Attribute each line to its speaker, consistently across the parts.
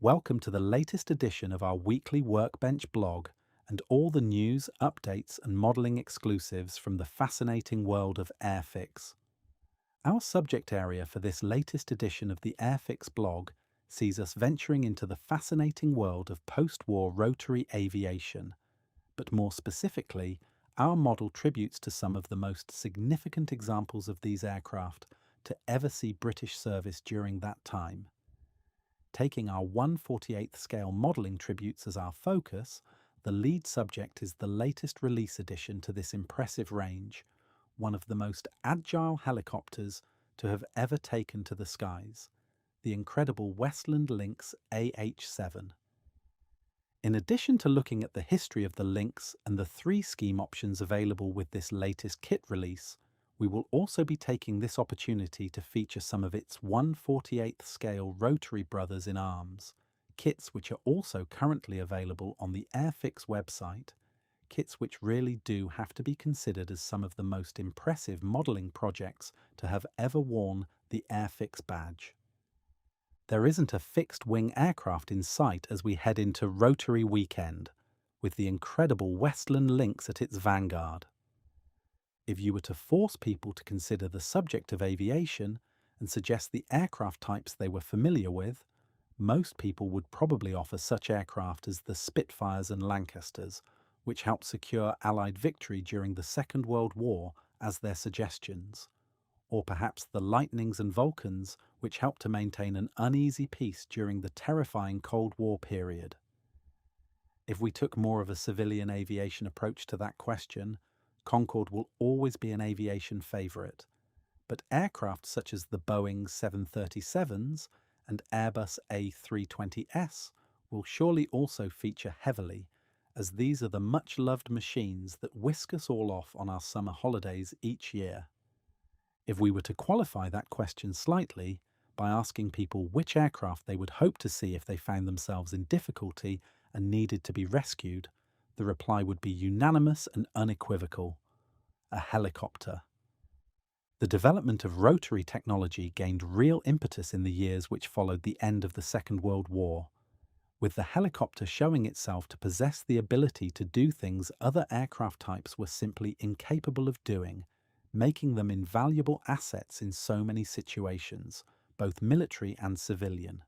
Speaker 1: Welcome to the latest edition of our weekly Workbench blog and all the news, updates, and modelling exclusives from the fascinating world of Airfix. Our subject area for this latest edition of the Airfix blog sees us venturing into the fascinating world of post-war rotary aviation, but more specifically, our model tributes to some of the most significant examples of these aircraft to ever see British service during that time. Taking our 1/48th scale modelling tributes as our focus, the lead subject is the latest release addition to this impressive range, one of the most agile helicopters to have ever taken to the skies, the incredible Westland Lynx AH-7. In addition to looking at the history of the Lynx and the three scheme options available with this latest kit release, we will also be taking this opportunity to feature some of its 1/48th scale rotary brothers in arms, kits which are also currently available on the Airfix website, kits which really do have to be considered as some of the most impressive modelling projects to have ever worn the Airfix badge. There isn't a fixed-wing aircraft in sight as we head into Rotary Weekend, with the incredible Westland Lynx at its vanguard. If you were to force people to consider the subject of aviation and suggest the aircraft types they were familiar with, most people would probably offer such aircraft as the Spitfires and Lancasters, which helped secure Allied victory during the Second World War, as their suggestions, or perhaps the Lightnings and Vulcans, which helped to maintain an uneasy peace during the terrifying Cold War period. If we took more of a civilian aviation approach to that question, Concorde will always be an aviation favourite, but aircraft such as the Boeing 737s and Airbus A320s will surely also feature heavily, as these are the much-loved machines that whisk us all off on our summer holidays each year. If we were to qualify that question slightly by asking people which aircraft they would hope to see if they found themselves in difficulty and needed to be rescued, the reply would be unanimous and unequivocal: a helicopter. The development of rotary technology gained real impetus in the years which followed the end of the Second World War, with the helicopter showing itself to possess the ability to do things other aircraft types were simply incapable of doing, making them invaluable assets in so many situations, both military and civilian.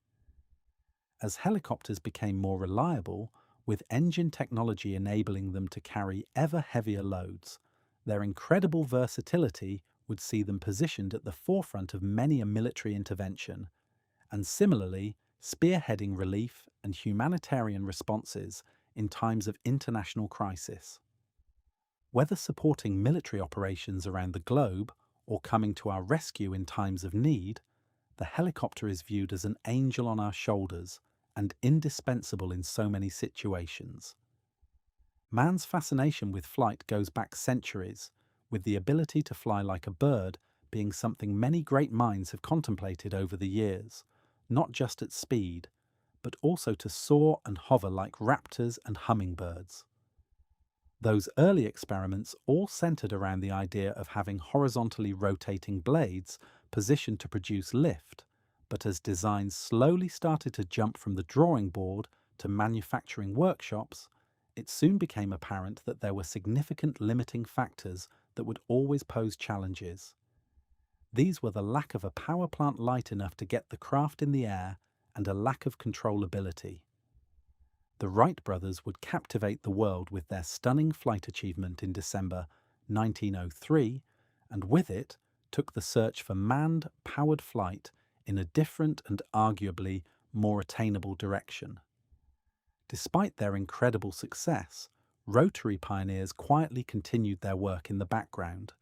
Speaker 1: As helicopters became more reliable, with engine technology enabling them to carry ever heavier loads, their incredible versatility would see them positioned at the forefront of many a military intervention, and similarly spearheading relief and humanitarian responses in times of international crisis. Whether supporting military operations around the globe or coming to our rescue in times of need, the helicopter is viewed as an angel on our shoulders and indispensable in so many situations. Man's fascination with flight goes back centuries, with the ability to fly like a bird being something many great minds have contemplated over the years, not just at speed, but also to soar and hover like raptors and hummingbirds. Those early experiments all centered around the idea of having horizontally rotating blades positioned to produce lift, but as designs slowly started to jump from the drawing board to manufacturing workshops, it soon became apparent that there were significant limiting factors that would always pose challenges. These were the lack of a power plant light enough to get the craft in the air and a lack of controllability. The Wright brothers would captivate the world with their stunning flight achievement in December 1903, and with it took the search for manned, powered flight in a different and arguably more attainable direction. Despite their incredible success, rotary pioneers quietly continued their work in the background,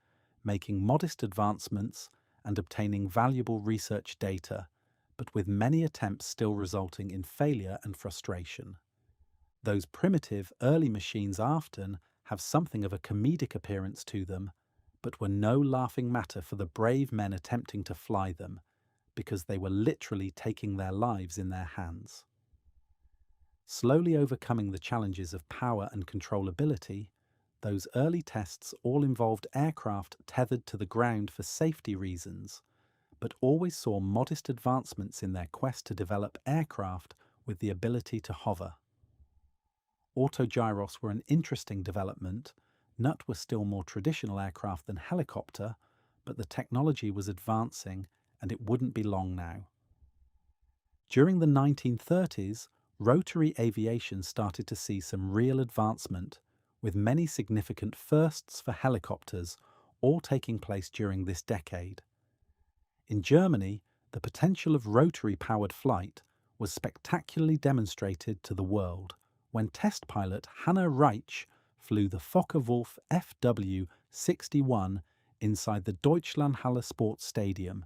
Speaker 1: making modest advancements and obtaining valuable research data, but with many attempts still resulting in failure and frustration. Those primitive, early machines often have something of a comedic appearance to them, but were no laughing matter for the brave men attempting to fly them, because they were literally taking their lives in their hands. Slowly overcoming the challenges of power and controllability, those early tests all involved aircraft tethered to the ground for safety reasons, but always saw modest advancements in their quest to develop aircraft with the ability to hover. Autogyros were an interesting development. Nut was still more traditional aircraft than helicopter, but the technology was advancing and it wouldn't be long now. During the 1930s, rotary aviation started to see some real advancement, with many significant firsts for helicopters all taking place during this decade. In Germany, the potential of rotary-powered flight was spectacularly demonstrated to the world when test pilot Hanna Reitsch flew the Focke-Wulf FW-61 inside the Deutschlandhalle Sports Stadium,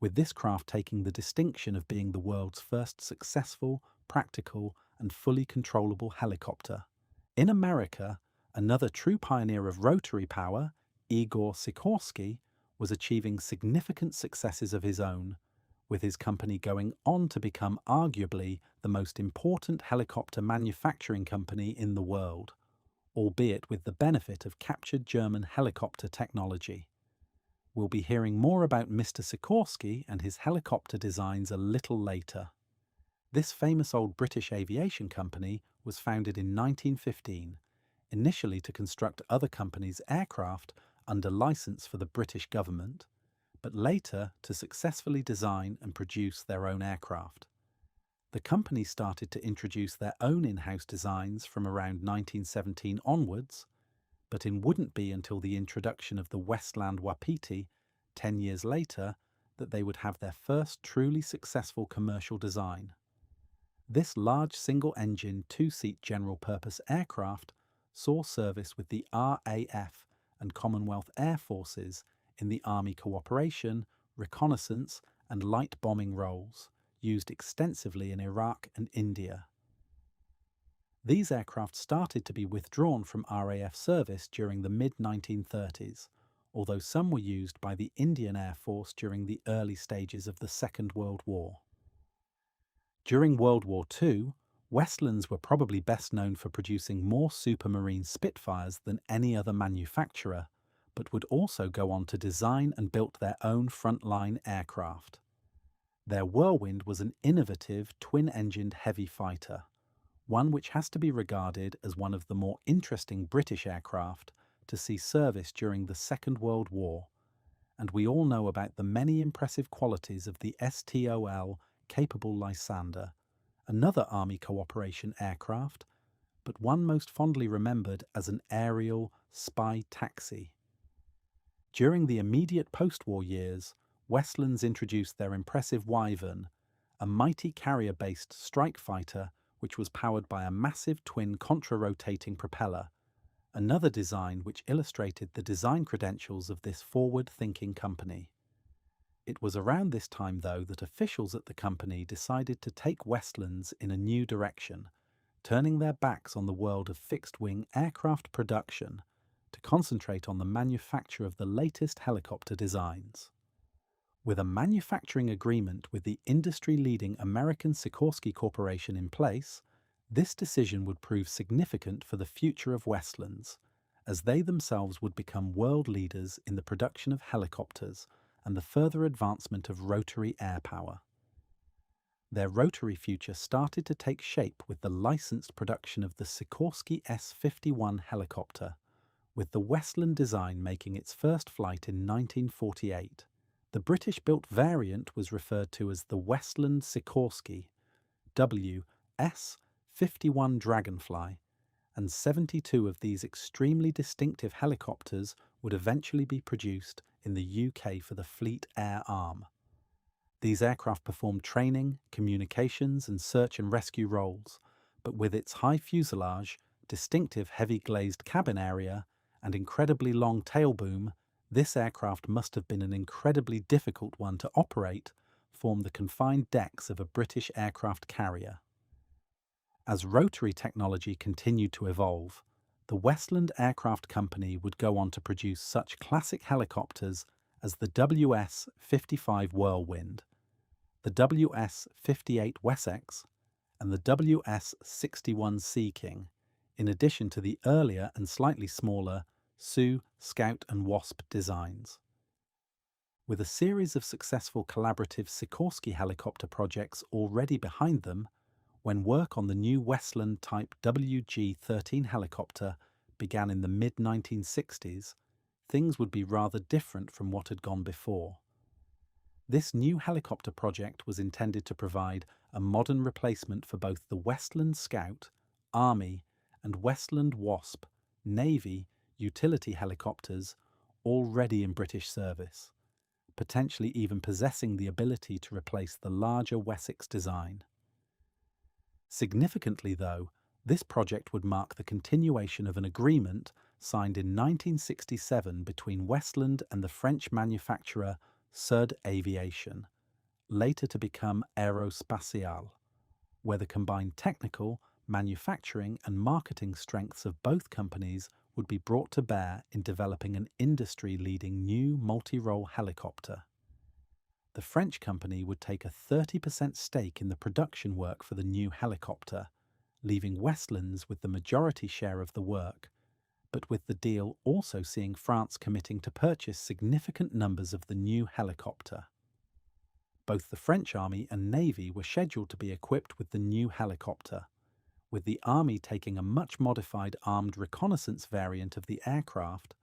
Speaker 1: with this craft taking the distinction of being the world's first successful, practical, and fully controllable helicopter. In America, another true pioneer of rotary power, Igor Sikorsky, was achieving significant successes of his own, with his company going on to become arguably the most important helicopter manufacturing company in the world, albeit with the benefit of captured German helicopter technology. We'll be hearing more about Mr. Sikorsky and his helicopter designs a little later. This famous old British aviation company was founded in 1915, initially to construct other companies' aircraft under license for the British government, but later to successfully design and produce their own aircraft. The company started to introduce their own in-house designs from around 1917 onwards, but it wouldn't be until the introduction of the Westland Wapiti 10 years later that they would have their first truly successful commercial design. This large single-engine, two-seat general-purpose aircraft saw service with the RAF and Commonwealth Air Forces in the Army cooperation, reconnaissance, and light bombing roles, used extensively in Iraq and India. These aircraft started to be withdrawn from RAF service during the mid-1930s, although some were used by the Indian Air Force during the early stages of the Second World War. During World War II, Westlands were probably best known for producing more Supermarine Spitfires than any other manufacturer, but would also go on to design and build their own frontline aircraft. Their Whirlwind was an innovative twin-engined heavy fighter, one which has to be regarded as one of the more interesting British aircraft to see service during the Second World War, and we all know about the many impressive qualities of the STOL-capable Lysander, another Army cooperation aircraft, but one most fondly remembered as an aerial spy taxi. During the immediate post-war years, Westlands introduced their impressive Wyvern, a mighty carrier-based strike fighter which was powered by a massive twin contra-rotating propeller, another design which illustrated the design credentials of this forward-thinking company. It was around this time, though, that officials at the company decided to take Westlands in a new direction, turning their backs on the world of fixed-wing aircraft production to concentrate on the manufacture of the latest helicopter designs. With a manufacturing agreement with the industry-leading American Sikorsky Corporation in place, this decision would prove significant for the future of Westlands, as they themselves would become world leaders in the production of helicopters and the further advancement of rotary air power. Their rotary future started to take shape with the licensed production of the Sikorsky S-51 helicopter, with the Westland design making its first flight in 1948. The British-built variant was referred to as the Westland Sikorsky, WS-51 Dragonfly, and 72 of these extremely distinctive helicopters would eventually be produced in the UK for the Fleet Air Arm. These aircraft performed training, communications, and search and rescue roles, but with its high fuselage, distinctive heavy glazed cabin area, and incredibly long tail boom, this aircraft must have been an incredibly difficult one to operate, formed the confined decks of a British aircraft carrier. As rotary technology continued to evolve, the Westland Aircraft Company would go on to produce such classic helicopters as the WS-55 Whirlwind, the WS-58 Wessex, and the WS-61 Sea King, in addition to the earlier and slightly smaller Sioux, Scout and Wasp designs. With a series of successful collaborative Sikorsky helicopter projects already behind them, When work on the new Westland Type WG-13 helicopter began in the mid-1960s, things would be rather different from what had gone before. This new helicopter project was intended to provide a modern replacement for both the Westland Scout, Army, and Westland Wasp, Navy, utility helicopters already in British service, potentially even possessing the ability to replace the larger Wessex design. Significantly, though, this project would mark the continuation of an agreement signed in 1967 between Westland and the French manufacturer Sud Aviation, later to become Aerospatiale, where the combined technical, manufacturing and marketing strengths of both companies would be brought to bear in developing an industry-leading new multi-role helicopter. The French company would take a 30% stake in the production work for the new helicopter, leaving Westlands with the majority share of the work, but with the deal also seeing France committing to purchase significant numbers of the new helicopter. Both the French Army and Navy were scheduled to be equipped with the new helicopter, with the Army taking a much modified armed reconnaissance variant of the aircraft,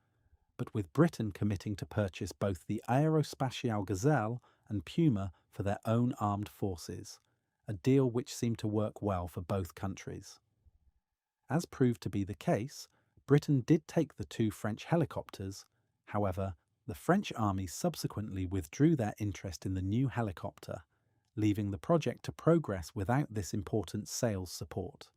Speaker 1: but with Britain committing to purchase both the Aerospatiale Gazelle and Puma for their own armed forces, a deal which seemed to work well for both countries. As proved to be the case, Britain did take the two French helicopters. However, the French Army subsequently withdrew their interest in the new helicopter, leaving the project to progress without this important sales support.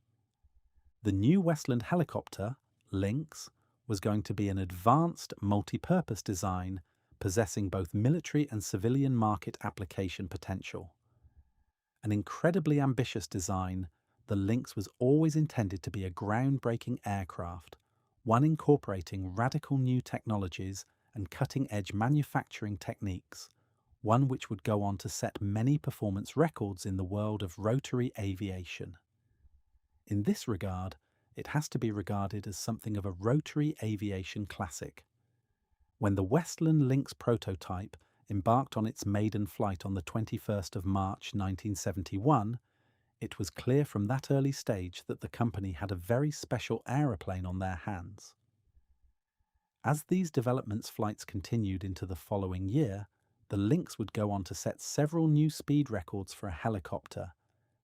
Speaker 1: The new Westland helicopter, Lynx, was going to be an advanced multi-purpose design possessing both military and civilian market application potential. An incredibly ambitious design, the Lynx was always intended to be a groundbreaking aircraft, one incorporating radical new technologies and cutting-edge manufacturing techniques, one which would go on to set many performance records in the world of rotary aviation. In this regard, it has to be regarded as something of a rotary aviation classic. When the Westland Lynx prototype embarked on its maiden flight on the 21st of March 1971, it was clear from that early stage that the company had a very special aeroplane on their hands. As these developments flights continued into the following year, the Lynx would go on to set several new speed records for a helicopter,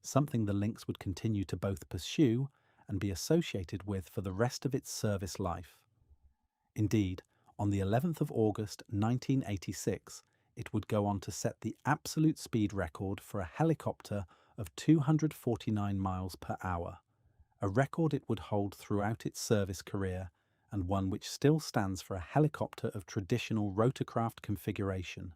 Speaker 1: something the Lynx would continue to both pursue and be associated with for the rest of its service life. Indeed, on the 11th of August 1986, it would go on to set the absolute speed record for a helicopter of 249 miles per hour, a record it would hold throughout its service career and one which still stands for a helicopter of traditional rotorcraft configuration.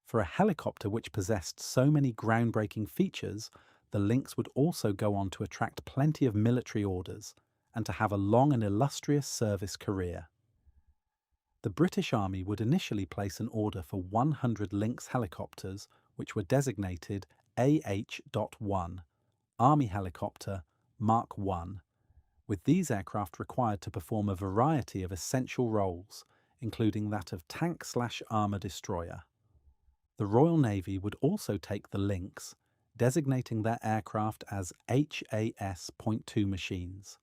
Speaker 1: For a helicopter which possessed so many groundbreaking features, the Lynx would also go on to attract plenty of military orders and to have a long and illustrious service career. The British Army would initially place an order for 100 Lynx helicopters which were designated AH-1, Army Helicopter Mark I, with these aircraft required to perform a variety of essential roles, including that of tank/armour destroyer. The Royal Navy would also take the Lynx, designating their aircraft as HAS.2 machines,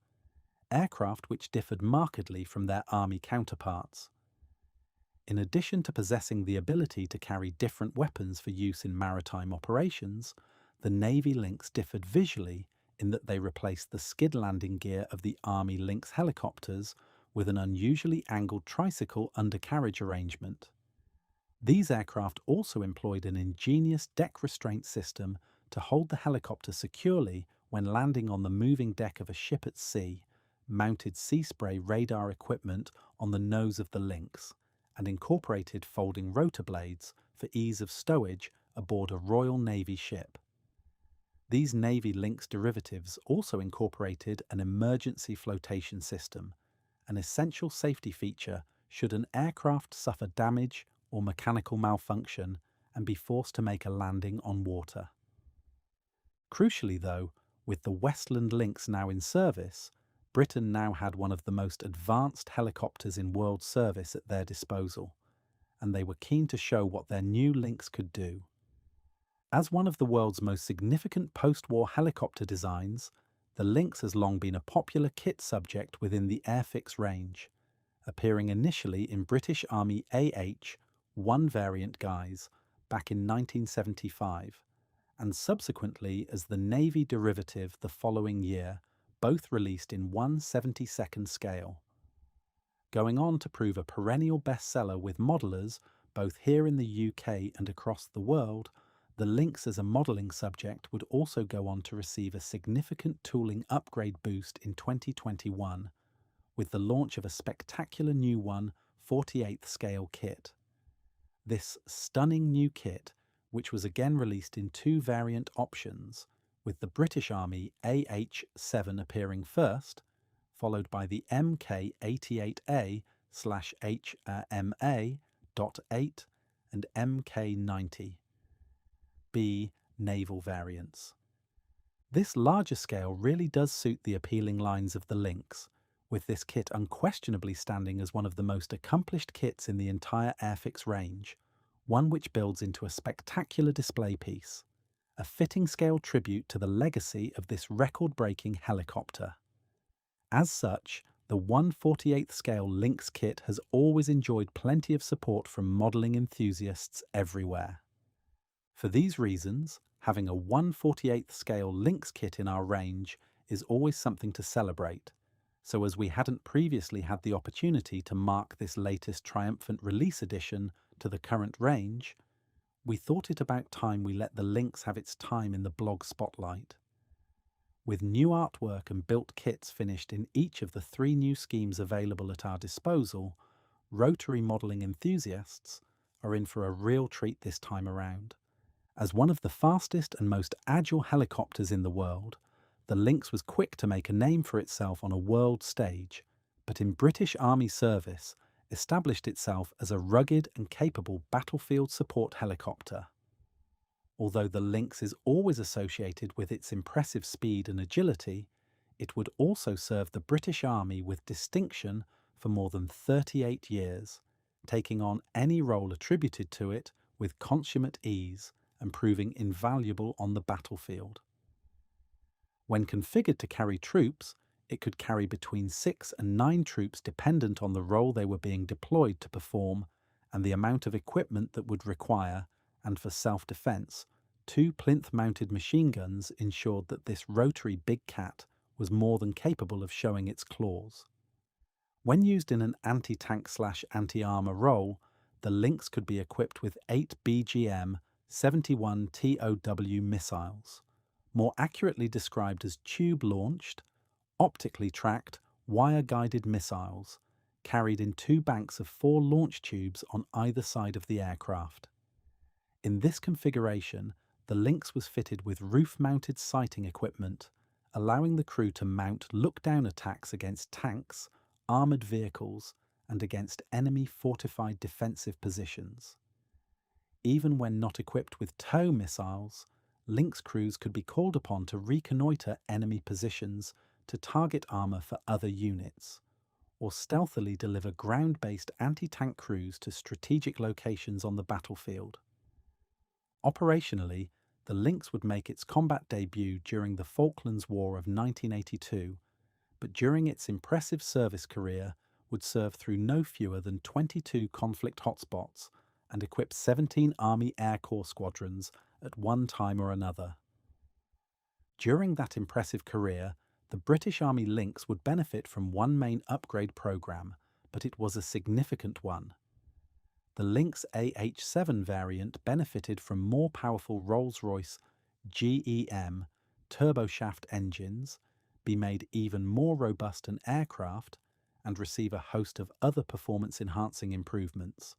Speaker 1: aircraft which differed markedly from their Army counterparts. In addition to possessing the ability to carry different weapons for use in maritime operations, the Navy Lynx differed visually in that they replaced the skid landing gear of the Army Lynx helicopters with an unusually angled tricycle undercarriage arrangement. These aircraft also employed an ingenious deck restraint system to hold the helicopter securely when landing on the moving deck of a ship at sea, mounted sea spray radar equipment on the nose of the Lynx, and incorporated folding rotor blades for ease of stowage aboard a Royal Navy ship. These Navy Lynx derivatives also incorporated an emergency flotation system, an essential safety feature should an aircraft suffer damage or mechanical malfunction and be forced to make a landing on water. Crucially though, with the Westland Lynx now in service, Britain now had one of the most advanced helicopters in world service at their disposal, and they were keen to show what their new Lynx could do. As one of the world's most significant post-war helicopter designs, the Lynx has long been a popular kit subject within the Airfix range, appearing initially in British Army AH-1 variant guise back in 1975, and subsequently as the Navy derivative the following year, both released in 1/72nd scale. Going on to prove a perennial bestseller with modelers both here in the UK and across the world, the Lynx as a modelling subject would also go on to receive a significant tooling upgrade boost in 2021, with the launch of a spectacular new 1/48th scale kit. This stunning new kit, which was again released in two variant options, with the British Army AH-7 appearing first, followed by the MK88A/HMA.8 and MK90B naval variants. This larger scale really does suit the appealing lines of the Lynx, with this kit unquestionably standing as one of the most accomplished kits in the entire Airfix range, one which builds into a spectacular display piece, a fitting scale tribute to the legacy of this record-breaking helicopter. As such, the 1/48th scale Lynx kit has always enjoyed plenty of support from modelling enthusiasts everywhere. For these reasons, having a 1/48th scale Lynx kit in our range is always something to celebrate. So as we hadn't previously had the opportunity to mark this latest triumphant release addition to the current range, we thought it about time we let the Lynx have its time in the blog spotlight. With new artwork and built kits finished in each of the three new schemes available at our disposal, Rotary modelling enthusiasts are in for a real treat this time around. As one of the fastest and most agile helicopters in the world, the Lynx was quick to make a name for itself on a world stage, but in British Army service established itself as a rugged and capable battlefield support helicopter. Although the Lynx is always associated with its impressive speed and agility, it would also serve the British Army with distinction for more than 38 years, taking on any role attributed to it with consummate ease and proving invaluable on the battlefield. When configured to carry troops, it could carry between 6 and 9 troops dependent on the role they were being deployed to perform and the amount of equipment that would require, and for self-defense, 2 plinth-mounted machine guns ensured that this rotary big cat was more than capable of showing its claws. When used in an anti-tank/anti-armor role, the Lynx could be equipped with 8 BGM-71 TOW missiles, more accurately described as tube-launched, optically tracked, wire-guided missiles, carried in 2 banks of 4 launch tubes on either side of the aircraft. In this configuration, the Lynx was fitted with roof-mounted sighting equipment, allowing the crew to mount look-down attacks against tanks, armoured vehicles, and against enemy fortified defensive positions. Even when not equipped with tow missiles, Lynx crews could be called upon to reconnoitre enemy positions to target armour for other units, or stealthily deliver ground-based anti-tank crews to strategic locations on the battlefield. Operationally, the Lynx would make its combat debut during the Falklands War of 1982, but during its impressive service career would serve through no fewer than 22 conflict hotspots and equip 17 Army Air Corps squadrons at one time or another. During that impressive career, the British Army Lynx would benefit from one main upgrade programme, but it was a significant one. The Lynx AH-7 variant benefited from more powerful Rolls-Royce GEM turboshaft engines, be made even more robust an aircraft, and receive a host of other performance-enhancing improvements.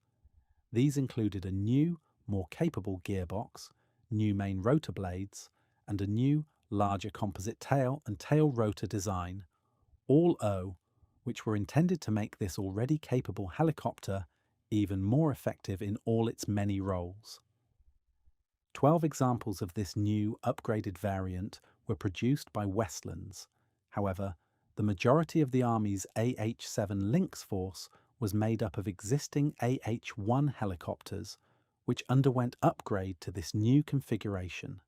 Speaker 1: These included a new, more capable gearbox, new main rotor blades, and a new, larger composite tail and tail rotor design, all O, which were intended to make this already capable helicopter even more effective in all its many roles. 12 examples of this new, upgraded variant were produced by Westlands. However, the majority of the Army's AH-7 Lynx force was made up of existing AH-1 helicopters, which underwent upgrade to this new configuration.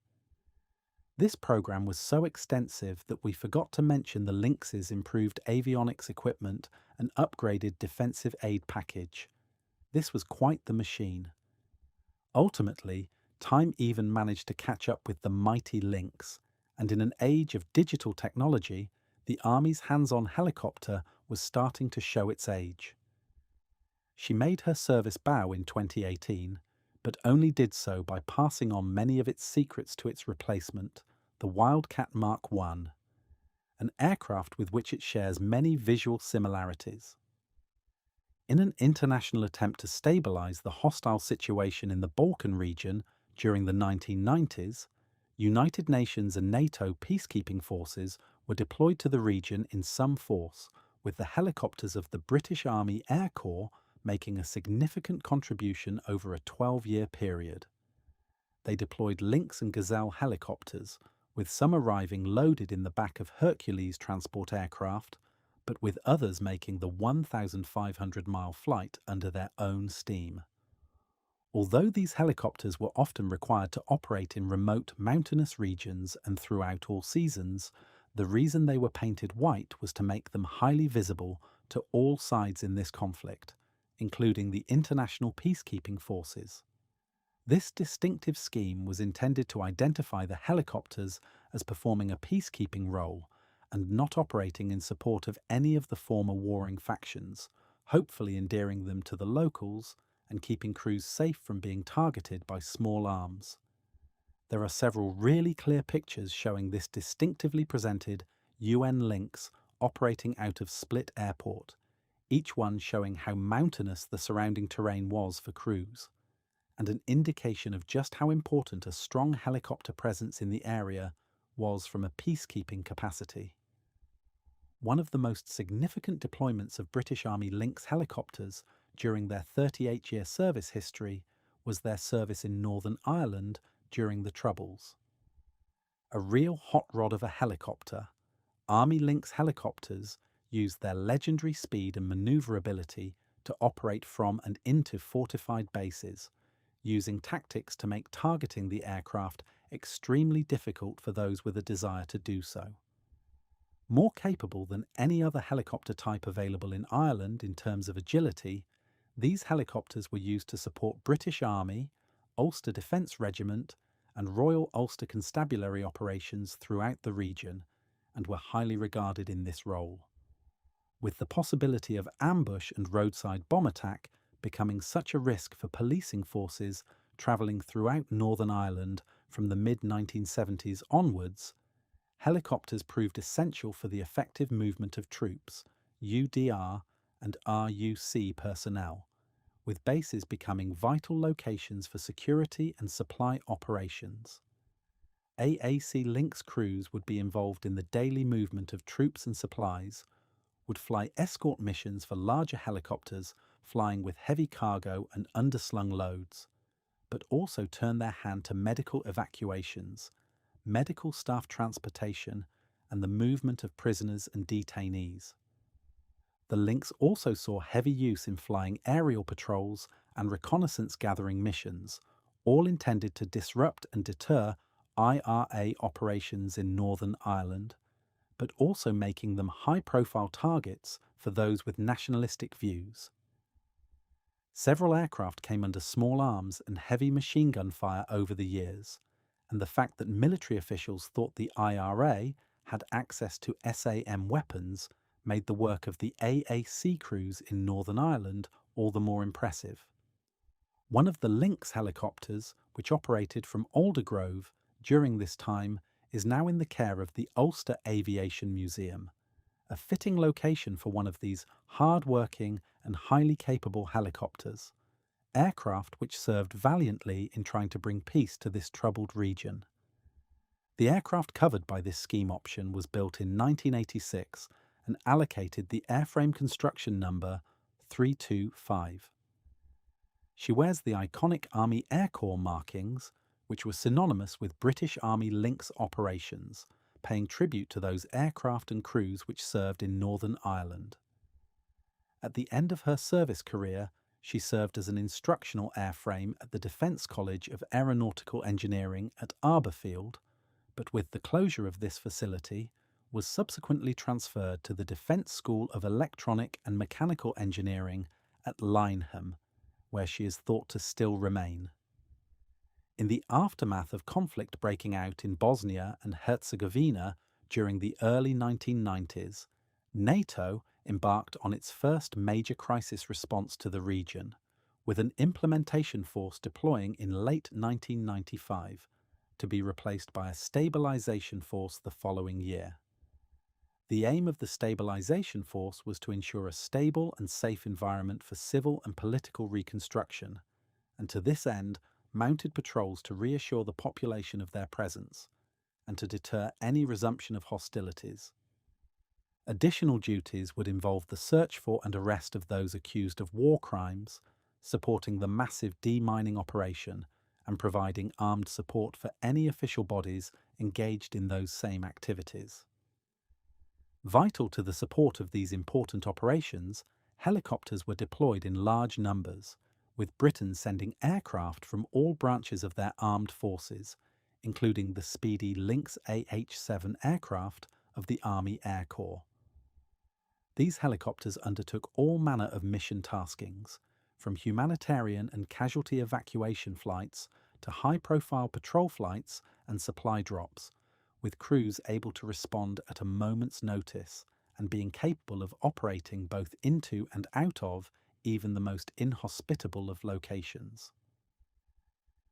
Speaker 1: This program was so extensive that we forgot to mention the Lynx's improved avionics equipment and upgraded defensive aid package. This was quite the machine. Ultimately, time even managed to catch up with the mighty Lynx, and in an age of digital technology, the Army's hands-on helicopter was starting to show its age. She made her service bow in 2018, but only did so by passing on many of its secrets to its replacement, the Wildcat Mark I, an aircraft with which it shares many visual similarities. In an international attempt to stabilize the hostile situation in the Balkan region during the 1990s, United Nations and NATO peacekeeping forces were deployed to the region in some force, with the helicopters of the British Army Air Corps making a significant contribution over a 12-year period. They deployed Lynx and Gazelle helicopters, with some arriving loaded in the back of Hercules transport aircraft, but with others making the 1,500-mile flight under their own steam. Although these helicopters were often required to operate in remote mountainous regions and throughout all seasons, the reason they were painted white was to make them highly visible to all sides in this conflict, including the international peacekeeping forces. This distinctive scheme was intended to identify the helicopters as performing a peacekeeping role and not operating in support of any of the former warring factions, hopefully endearing them to the locals and keeping crews safe from being targeted by small arms. There are several really clear pictures showing this distinctively presented UN Lynx operating out of Split Airport, each one showing how mountainous the surrounding terrain was for crews, and an indication of just how important a strong helicopter presence in the area was from a peacekeeping capacity. One of the most significant deployments of British Army Lynx helicopters during their 38-year service history was their service in Northern Ireland during the Troubles. A real hot rod of a helicopter, Army Lynx helicopters used their legendary speed and manoeuvrability to operate from and into fortified bases, using tactics to make targeting the aircraft extremely difficult for those with a desire to do so. More capable than any other helicopter type available in Ireland in terms of agility, these helicopters were used to support British Army, Ulster Defence Regiment, and Royal Ulster Constabulary operations throughout the region, and were highly regarded in this role. With the possibility of ambush and roadside bomb attack becoming such a risk for policing forces travelling throughout Northern Ireland from the mid-1970s onwards, helicopters proved essential for the effective movement of troops, UDR and RUC personnel, with bases becoming vital locations for security and supply operations. AAC Lynx crews would be involved in the daily movement of troops and supplies, would fly escort missions for larger helicopters flying with heavy cargo and underslung loads, but also turn their hand to medical evacuations, medical staff transportation, and the movement of prisoners and detainees. The Lynx also saw heavy use in flying aerial patrols and reconnaissance gathering missions, all intended to disrupt and deter IRA operations in Northern Ireland, but also making them high-profile targets for those with nationalistic views. Several aircraft came under small arms and heavy machine gun fire over the years, and the fact that military officials thought the IRA had access to SAM weapons made the work of the AAC crews in Northern Ireland all the more impressive. One of the Lynx helicopters, which operated from Aldergrove during this time, is now in the care of the Ulster Aviation Museum, a fitting location for one of these hard-working and highly capable helicopters, aircraft which served valiantly in trying to bring peace to this troubled region. The aircraft covered by this scheme option was built in 1986 and allocated the airframe construction number 325. She wears the iconic Army Air Corps markings, which were synonymous with British Army Lynx operations, paying tribute to those aircraft and crews which served in Northern Ireland. At the end of her service career, she served as an instructional airframe at the Defence College of Aeronautical Engineering at Arborfield, but with the closure of this facility, was subsequently transferred to the Defence School of Electronic and Mechanical Engineering at Lyneham, where she is thought to still remain. In the aftermath of conflict breaking out in Bosnia and Herzegovina during the early 1990s, NATO embarked on its first major crisis response to the region, with an implementation force deploying in late 1995 to be replaced by a stabilization force the following year. The aim of the stabilization force was to ensure a stable and safe environment for civil and political reconstruction, and to this end mounted patrols to reassure the population of their presence and to deter any resumption of hostilities. Additional duties would involve the search for and arrest of those accused of war crimes, supporting the massive demining operation, and providing armed support for any official bodies engaged in those same activities. Vital to the support of these important operations, helicopters were deployed in large numbers, with Britain sending aircraft from all branches of their armed forces, including the speedy Lynx AH-7 aircraft of the Army Air Corps. These helicopters undertook all manner of mission taskings, from humanitarian and casualty evacuation flights to high-profile patrol flights and supply drops, with crews able to respond at a moment's notice and being capable of operating both into and out of even the most inhospitable of locations.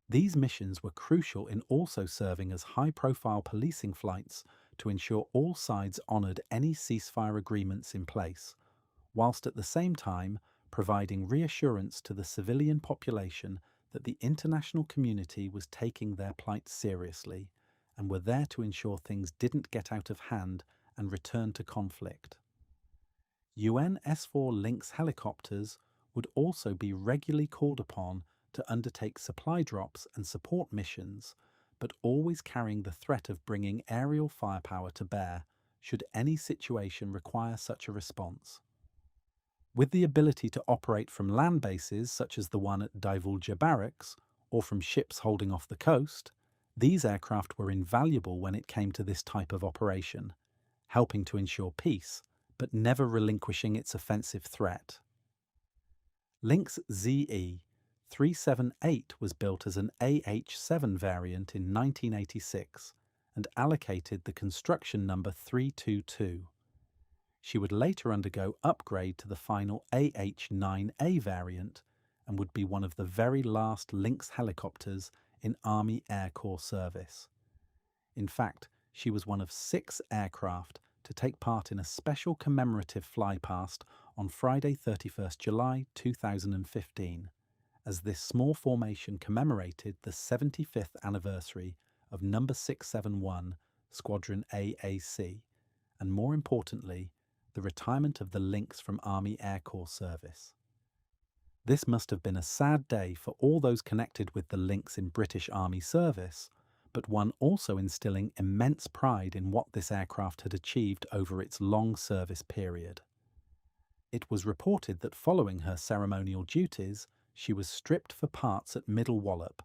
Speaker 1: These missions were crucial in also serving as high-profile policing flights to ensure all sides honoured any ceasefire agreements in place, whilst at the same time providing reassurance to the civilian population that the international community was taking their plight seriously and were there to ensure things didn't get out of hand and return to conflict. UN S-4 Lynx helicopters would also be regularly called upon to undertake supply drops and support missions, but always carrying the threat of bringing aerial firepower to bear should any situation require such a response. With the ability to operate from land bases such as the one at Divulge Barracks, or from ships holding off the coast, these aircraft were invaluable when it came to this type of operation, helping to ensure peace, but never relinquishing its offensive threat. Lynx ZE 378 was built as an AH-7 variant in 1986 and allocated the construction number 322. She would later undergo upgrade to the final AH-9A variant and would be one of the very last Lynx helicopters in Army Air Corps service. In fact, she was one of 6 aircraft to take part in a special commemorative flypast on Friday 31st July 2015, as this small formation commemorated the 75th anniversary of No. 671 Squadron AAC, and more importantly, the retirement of the Lynx from Army Air Corps service. This must have been a sad day for all those connected with the Lynx in British Army service, but one also instilling immense pride in what this aircraft had achieved over its long service period. It was reported that following her ceremonial duties, she was stripped for parts at Middle Wallop.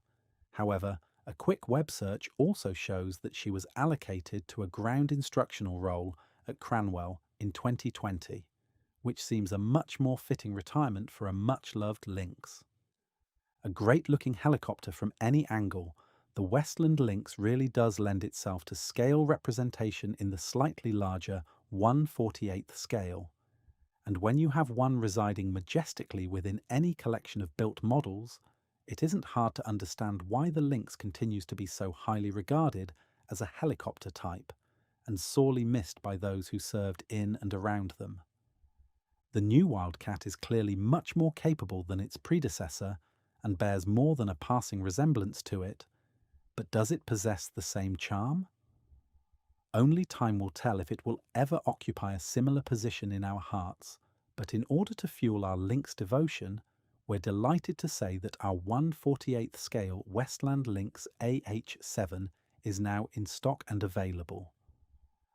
Speaker 1: However, a quick web search also shows that she was allocated to a ground instructional role at Cranwell in 2020, which seems a much more fitting retirement for a much-loved Lynx. A great-looking helicopter from any angle, the Westland Lynx really does lend itself to scale representation in the slightly larger 1/48th scale. And when you have one residing majestically within any collection of built models, it isn't hard to understand why the Lynx continues to be so highly regarded as a helicopter type, and sorely missed by those who served in and around them. The new Wildcat is clearly much more capable than its predecessor and bears more than a passing resemblance to it, but does it possess the same charm? Only time will tell if it will ever occupy a similar position in our hearts, but in order to fuel our Lynx devotion, we're delighted to say that our 1/48th scale Westland Lynx AH-7 is now in stock and available.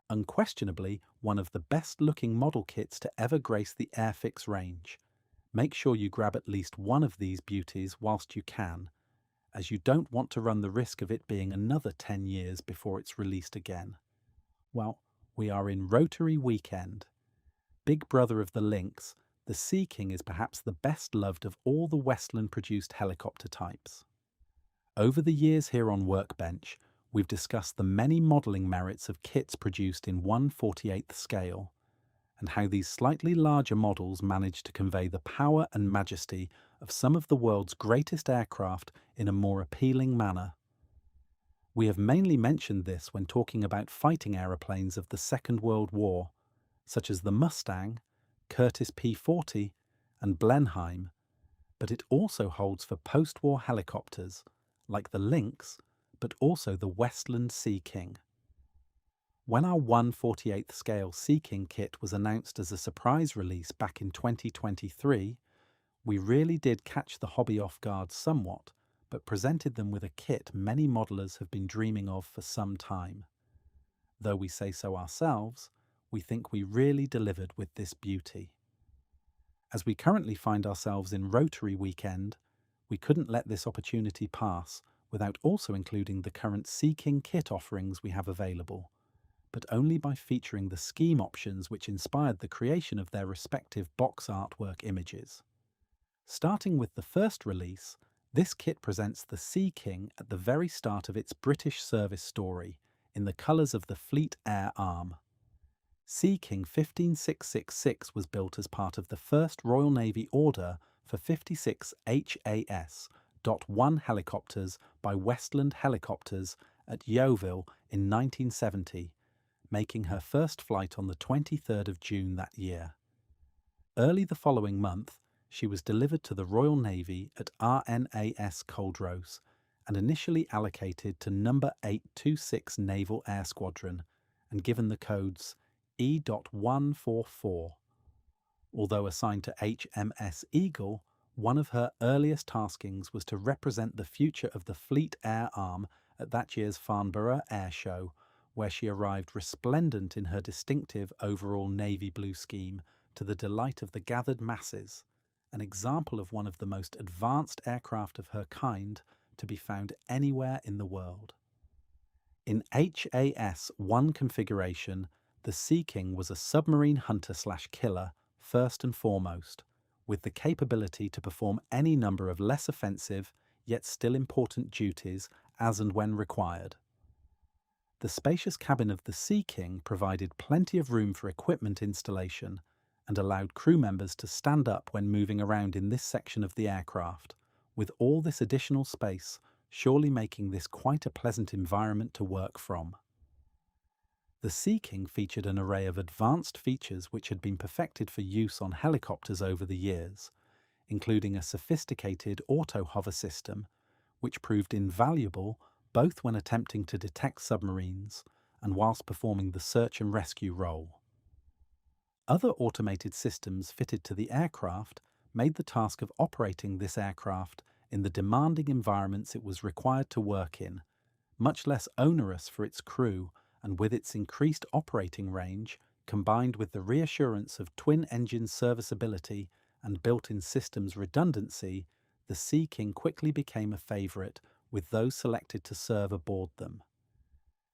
Speaker 1: Unquestionably one of the best-looking model kits to ever grace the Airfix range, Make sure you grab at least one of these beauties whilst you can, as you don't want to run the risk of it being another 10 years before it's released again. Well, we are in Rotary Weekend. Big brother of the Lynx, the Sea King is perhaps the best loved of all the Westland-produced helicopter types. Over the years here on Workbench, we've discussed the many modelling merits of kits produced in 1/48th scale, and how these slightly larger models manage to convey the power and majesty of some of the world's greatest aircraft in a more appealing manner. We have mainly mentioned this when talking about fighting aeroplanes of the Second World War, such as the Mustang, Curtiss P-40 and Blenheim, but it also holds for post-war helicopters, like the Lynx, but also the Westland Sea King. When our 1/48th scale Sea King kit was announced as a surprise release back in 2023, we really did catch the hobby off guard somewhat, but presented them with a kit many modelers have been dreaming of for some time. Though we say so ourselves, we think we really delivered with this beauty. As we currently find ourselves in Rotary Weekend, we couldn't let this opportunity pass without also including the current Sea King kit offerings we have available, but only by featuring the scheme options which inspired the creation of their respective box artwork images. Starting with the first release, this kit presents the Sea King at the very start of its British service story, in the colours of the Fleet Air Arm. Sea King 15666 was built as part of the first Royal Navy order for 56 HAS.1 helicopters by Westland Helicopters at Yeovil in 1970, making her first flight on the 23rd of June that year. Early the following month, she was delivered to the Royal Navy at RNAS Culdrose and initially allocated to Number 826 Naval Air Squadron and given the codes E.144. Although assigned to HMS Eagle, one of her earliest taskings was to represent the future of the Fleet Air Arm at that year's Farnborough Air Show, where she arrived resplendent in her distinctive overall navy blue scheme to the delight of the gathered masses, an example of one of the most advanced aircraft of her kind to be found anywhere in the world. In HAS-1 configuration, the Sea King was a submarine hunter/killer first and foremost, with the capability to perform any number of less offensive yet still important duties as and when required. The spacious cabin of the Sea King provided plenty of room for equipment installation and allowed crew members to stand up when moving around in this section of the aircraft, with all this additional space surely making this quite a pleasant environment to work from. The Sea King featured an array of advanced features which had been perfected for use on helicopters over the years, including a sophisticated auto-hover system, which proved invaluable both when attempting to detect submarines and whilst performing the search and rescue role. Other automated systems fitted to the aircraft made the task of operating this aircraft in the demanding environments it was required to work in much less onerous for its crew, and with its increased operating range, combined with the reassurance of twin-engine serviceability and built-in systems redundancy, the Sea King quickly became a favourite with those selected to serve aboard them.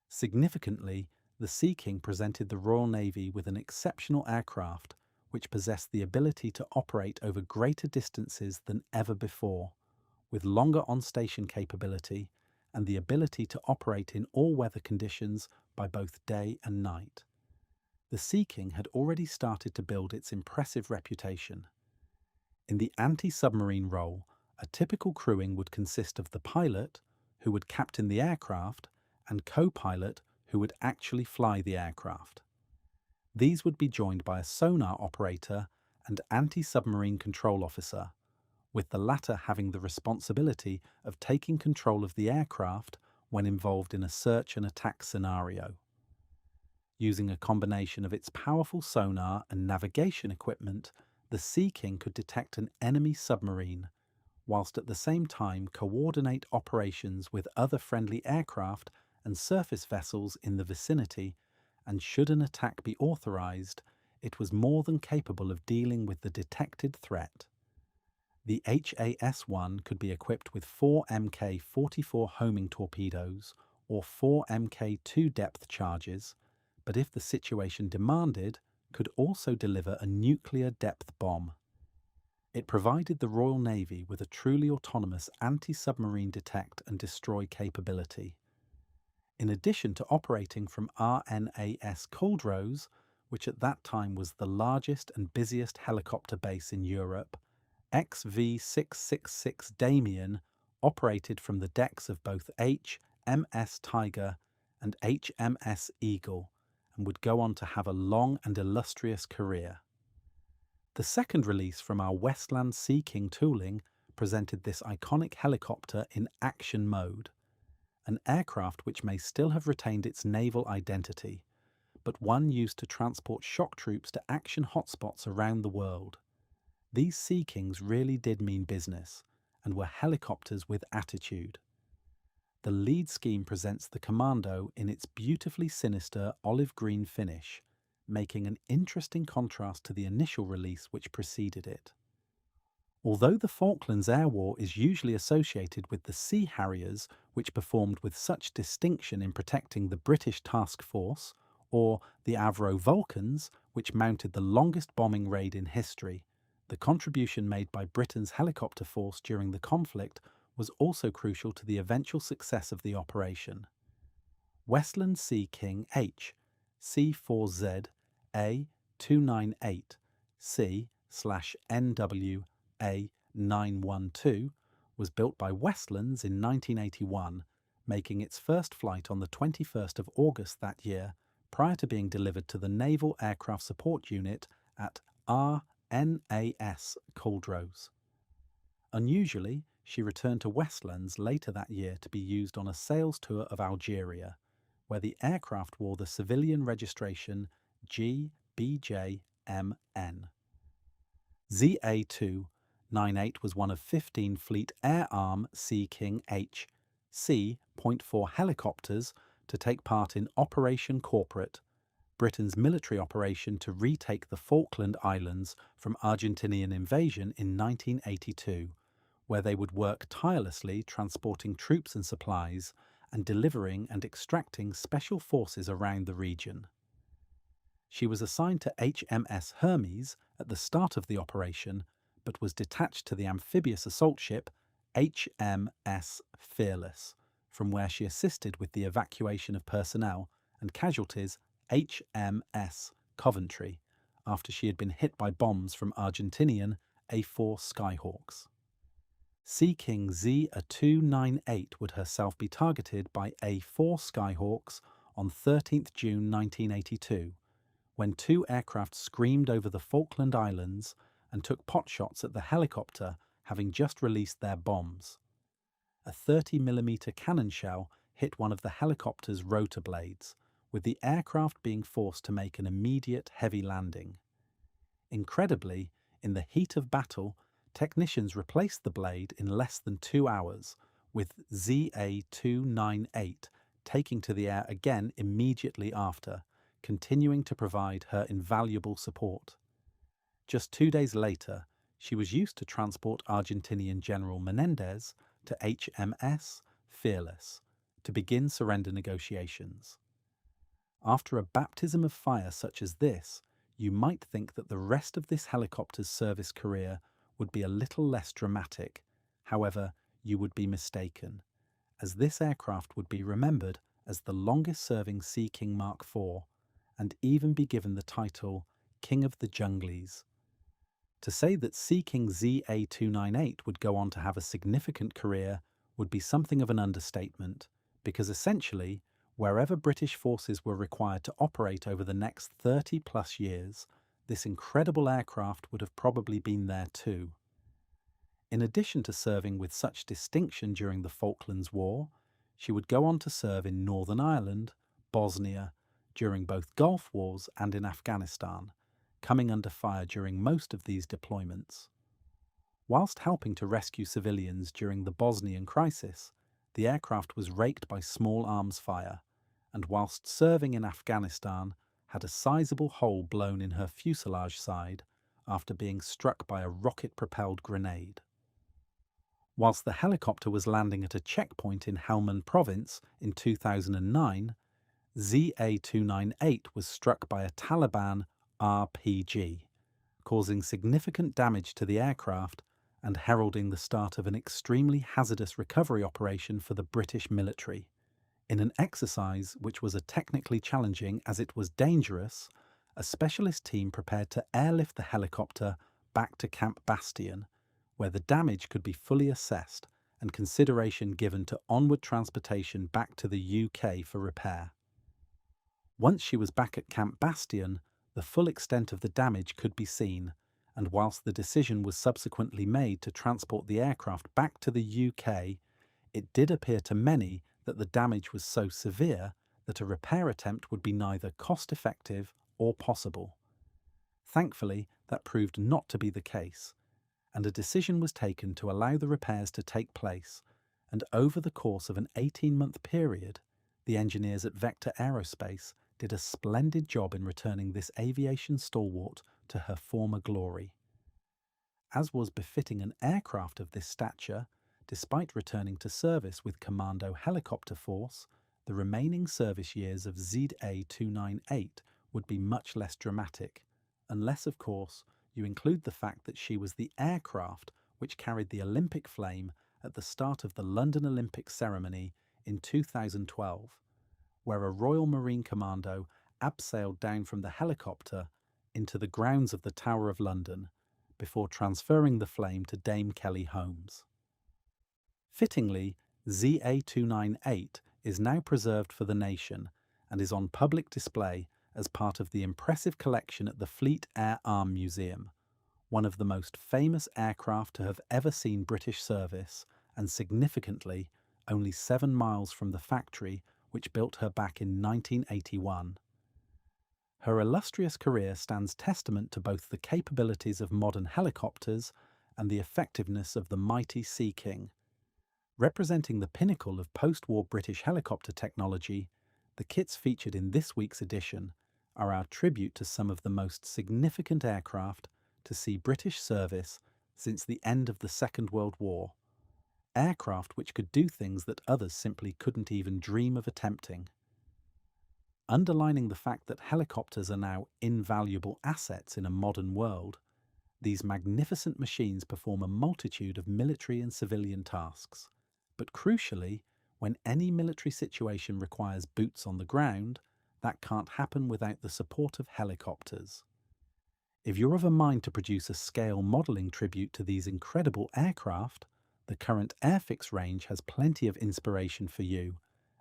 Speaker 1: Significantly, the Sea King presented the Royal Navy with an exceptional aircraft which possessed the ability to operate over greater distances than ever before, with longer on-station capability and the ability to operate in all weather conditions by both day and night. The Sea King had already started to build its impressive reputation. In the anti-submarine role, a typical crewing would consist of the pilot, who would captain the aircraft, and co-pilot, who would actually fly the aircraft. These would be joined by a sonar operator and anti-submarine control officer, with the latter having the responsibility of taking control of the aircraft when involved in a search and attack scenario. Using a combination of its powerful sonar and navigation equipment, the Sea King could detect an enemy submarine, whilst at the same time coordinate operations with other friendly aircraft and surface vessels in the vicinity, and should an attack be authorized, it was more than capable of dealing with the detected threat. The HAS-1 could be equipped with 4 Mk-44 homing torpedoes or 4 Mk-2 depth charges, but if the situation demanded, could also deliver a nuclear depth bomb. It provided the Royal Navy with a truly autonomous anti-submarine detect and destroy capability. In addition to operating from RNAS Culdrose, which at that time was the largest and busiest helicopter base in Europe, XV-666 Damien operated from the decks of both HMS Tiger and HMS Eagle and would go on to have a long and illustrious career. The second release from our Westland Sea King tooling presented this iconic helicopter in action mode, an aircraft which may still have retained its naval identity, but one used to transport shock troops to action hotspots around the world. These Sea Kings really did mean business and were helicopters with attitude. The lead scheme presents the Commando in its beautifully sinister olive green finish, making an interesting contrast to the initial release which preceded it. Although the Falklands Air War is usually associated with the Sea Harriers, which performed with such distinction in protecting the British Task Force, or the Avro Vulcans, which mounted the longest bombing raid in history, the contribution made by Britain's helicopter force during the conflict was also crucial to the eventual success of the operation. Westland Sea King H C4Z A298 C/NW A912 was built by Westlands in 1981, making its first flight on the 21st of August that year, prior to being delivered to the Naval Aircraft Support Unit at RNAS Culdrose. Unusually, she returned to Westlands later that year to be used on a sales tour of Algeria, where the aircraft wore the civilian registration GBJMN. ZA298 was one of 15 Fleet Air Arm Sea King H C.4 helicopters to take part in Operation Corporate, Britain's military operation to retake the Falkland Islands from Argentinian invasion in 1982, where they would work tirelessly transporting troops and supplies and delivering and extracting special forces around the region. She was assigned to HMS Hermes at the start of the operation, but was detached to the amphibious assault ship HMS Fearless, from where she assisted with the evacuation of personnel and casualties HMS Coventry, after she had been hit by bombs from Argentinian A4 Skyhawks. Sea King ZA298 would herself be targeted by A4 Skyhawks on 13th June 1982, when 2 aircraft screamed over the Falkland Islands and took potshots at the helicopter having just released their bombs. A 30mm cannon shell hit one of the helicopter's rotor blades, with the aircraft being forced to make an immediate heavy landing. Incredibly, in the heat of battle, technicians replaced the blade in less than 2 hours, with ZA298 taking to the air again immediately after, continuing to provide her invaluable support. Just 2 days later, she was used to transport Argentinian General Menendez to HMS Fearless to begin surrender negotiations. After a baptism of fire such as this, you might think that the rest of this helicopter's service career would be a little less dramatic. However, you would be mistaken, as this aircraft would be remembered as the longest-serving Sea King Mark IV, and even be given the title King of the Junglies. To say that Sea King ZA298 would go on to have a significant career would be something of an understatement, because essentially, wherever British forces were required to operate over the next 30-plus years, this incredible aircraft would have probably been there too. In addition to serving with such distinction during the Falklands War, she would go on to serve in Northern Ireland, Bosnia, during both Gulf Wars and in Afghanistan, coming under fire during most of these deployments. Whilst helping to rescue civilians during the Bosnian crisis, the aircraft was raked by small arms fire, and whilst serving in Afghanistan, had a sizable hole blown in her fuselage side after being struck by a rocket-propelled grenade. Whilst the helicopter was landing at a checkpoint in Helmand Province in 2009, ZA-298 was struck by a Taliban RPG, causing significant damage to the aircraft and heralding the start of an extremely hazardous recovery operation for the British military. In an exercise which was technically challenging as it was dangerous, a specialist team prepared to airlift the helicopter back to Camp Bastion, where the damage could be fully assessed and consideration given to onward transportation back to the UK for repair. Once she was back at Camp Bastion, the full extent of the damage could be seen, and whilst the decision was subsequently made to transport the aircraft back to the UK, it did appear to many that the damage was so severe that a repair attempt would be neither cost-effective or possible. Thankfully, that proved not to be the case, and a decision was taken to allow the repairs to take place, and over the course of an 18-month period, the engineers at Vector Aerospace did a splendid job in returning this aviation stalwart to her former glory. As was befitting an aircraft of this stature, despite returning to service with Commando Helicopter Force, the remaining service years of ZA-298 would be much less dramatic, unless, of course, you include the fact that she was the aircraft which carried the Olympic flame at the start of the London Olympic ceremony in 2012, where a Royal Marine Commando abseiled down from the helicopter into the grounds of the Tower of London before transferring the flame to Dame Kelly Holmes. Fittingly, ZA-298 is now preserved for the nation and is on public display as part of the impressive collection at the Fleet Air Arm Museum, one of the most famous aircraft to have ever seen British service, and significantly, only 7 miles from the factory which built her back in 1981. Her illustrious career stands testament to both the capabilities of modern helicopters and the effectiveness of the mighty Sea King. Representing the pinnacle of post-war British helicopter technology, the kits featured in this week's edition are our tribute to some of the most significant aircraft to see British service since the end of the Second World War. Aircraft which could do things that others simply couldn't even dream of attempting. Underlining the fact that helicopters are now invaluable assets in a modern world, these magnificent machines perform a multitude of military and civilian tasks. But crucially, when any military situation requires boots on the ground, that can't happen without the support of helicopters. If you're of a mind to produce a scale modelling tribute to these incredible aircraft, the current Airfix range has plenty of inspiration for you,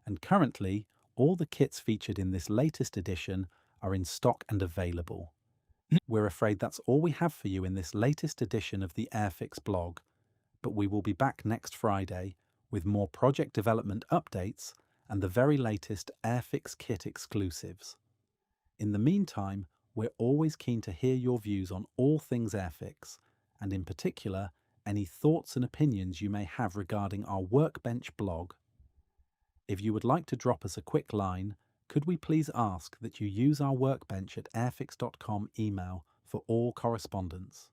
Speaker 1: and currently, all the kits featured in this latest edition are in stock and available. We're afraid that's all we have for you in this latest edition of the Airfix blog, but we will be back next Friday with more project development updates and the very latest Airfix kit exclusives. In the meantime, we're always keen to hear your views on all things Airfix, and in particular, any thoughts and opinions you may have regarding our Workbench blog. If you would like to drop us a quick line, could we please ask that you use our Workbench at airfix.com email for all correspondence?